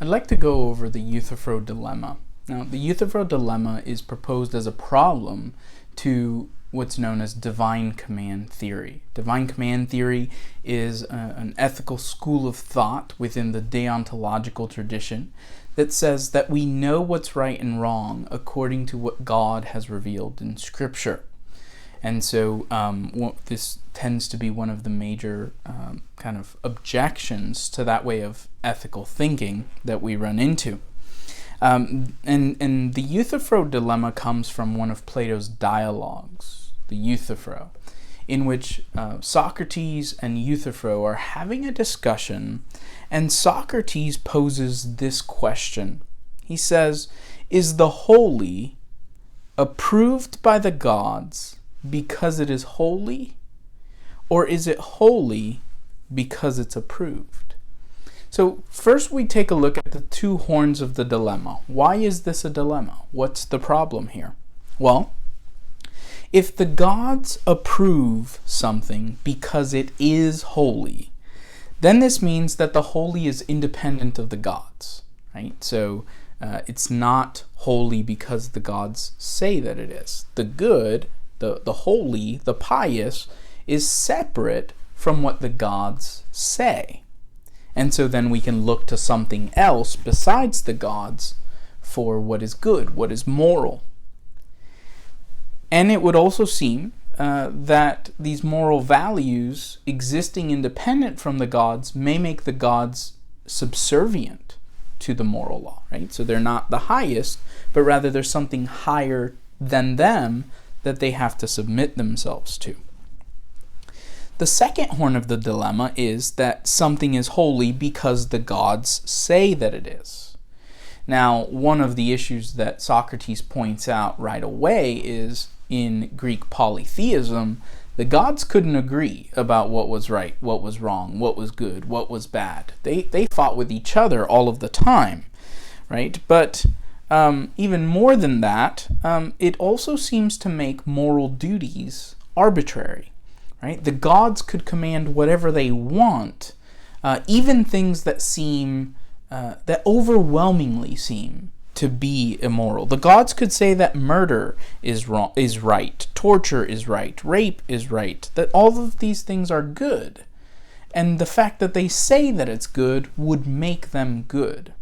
I'd like to go over the Euthyphro Dilemma. Now, the Euthyphro Dilemma is proposed as a problem to what's known as divine command theory. Divine command theory is an ethical school of thought within the deontological tradition that says that we know what's right and wrong according to what God has revealed in Scripture. And so this tends to be one of the major kind of objections to that way of ethical thinking that we run into. And the Euthyphro Dilemma comes from one of Plato's dialogues, the Euthyphro, in which Socrates and Euthyphro are having a discussion, and Socrates poses this question. He says, "Is the holy approved by the gods because it is holy, or is it holy because it's approved?" So first we take a look at the two horns of the dilemma. Why is this a dilemma? What's the problem here? Well, if the gods approve something because it is holy, then this means that the holy is independent of the gods, right? So it's not holy because the gods say that it is. The good, the holy, the pious, is separate from what the gods say. And so then we can look to something else besides the gods for what is good, what is moral. And it would also seem that these moral values existing independent from the gods may make the gods subservient to the moral law, right? So they're not the highest, but rather there's something higher than them that they have to submit themselves to. The second horn of the dilemma is that something is holy because the gods say that it is. Now, one of the issues that Socrates points out right away is in Greek polytheism, the gods couldn't agree about what was right, what was wrong, what was good, what was bad. They fought with each other all of the time, right? But even more than that, it also seems to make moral duties arbitrary. Right? The gods could command whatever they want, even things that seem, that overwhelmingly seem to be immoral. The gods could say that murder is wrong, is right, torture is right, rape is right, that all of these things are good. And the fact that they say that it's good would make them good.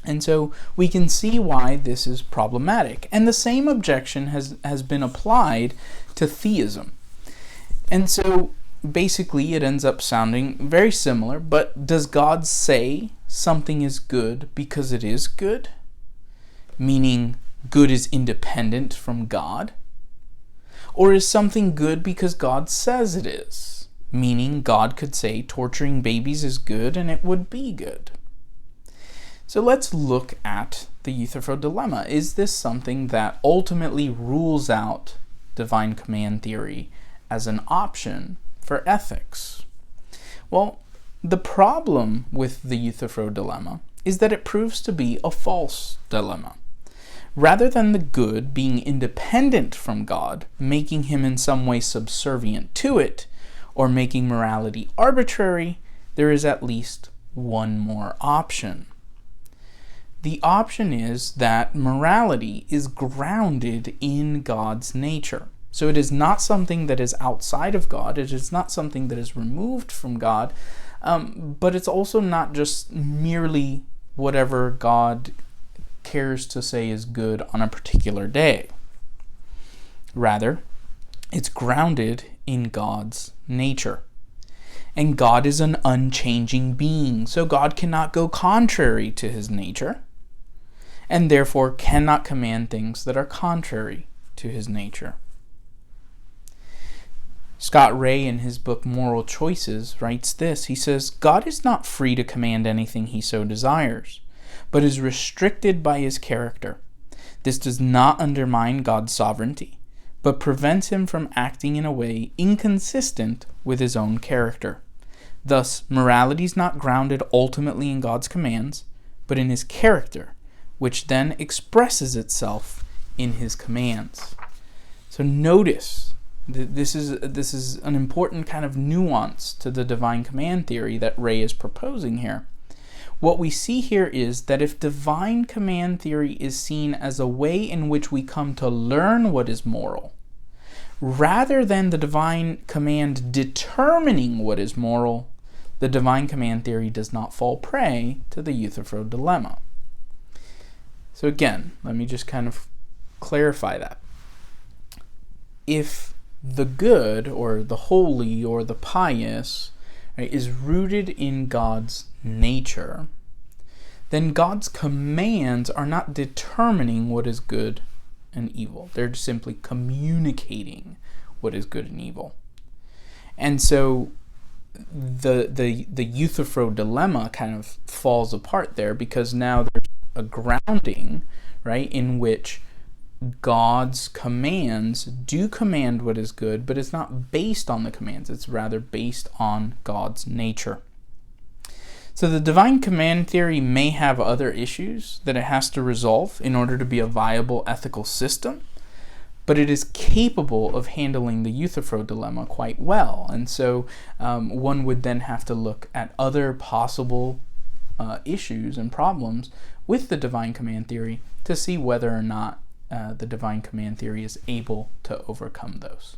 And so we can see why this is problematic. And the same objection has been applied to theism. And so basically it ends up sounding very similar, but does God say something is good because it is good? Meaning good is independent from God? Or is something good because God says it is? Meaning God could say torturing babies is good and it would be good. So let's look at the Euthyphro Dilemma. Is this something that ultimately rules out divine command theory as an option for ethics? Well, the problem with the Euthyphro Dilemma is that it proves to be a false dilemma. Rather than the good being independent from God, making him in some way subservient to it, or making morality arbitrary, there is at least one more option. The option is that morality is grounded in God's nature. So it is not something that is outside of God. It is not something that is removed from God. But it's also not just merely whatever God cares to say is good on a particular day. Rather, it's grounded in God's nature. And God is an unchanging being. So God cannot go contrary to his nature, and therefore cannot command things that are contrary to his nature. Scott Ray, in his book Moral Choices, writes this. He says, God is not free to command anything he so desires, but is restricted by his character. This does not undermine God's sovereignty, but prevents him from acting in a way inconsistent with his own character. Thus, morality is not grounded ultimately in God's commands, but in his character, which then expresses itself in his commands. So notice, this is an important kind of nuance to the divine command theory that Ray is proposing here. what we see here is that if divine command theory is seen as a way in which we come to learn what is moral, rather than the divine command determining what is moral, the divine command theory does not fall prey to the Euthyphro dilemma. So again, let me just kind of clarify that. If the good or the holy or the pious, right, is rooted in God's nature, then God's commands are not determining what is good and evil. They're simply communicating what is good and evil. And so the Euthyphro dilemma kind of falls apart there, because now there's a grounding, right, in which God's commands do command what is good, but it's not based on the commands. It's rather based on God's nature. So the divine command theory may have other issues that it has to resolve in order to be a viable ethical system, but it is capable of handling the Euthyphro dilemma quite well. And so one would then have to look at other possible issues and problems with the divine command theory to see whether or not the divine command theory is able to overcome those.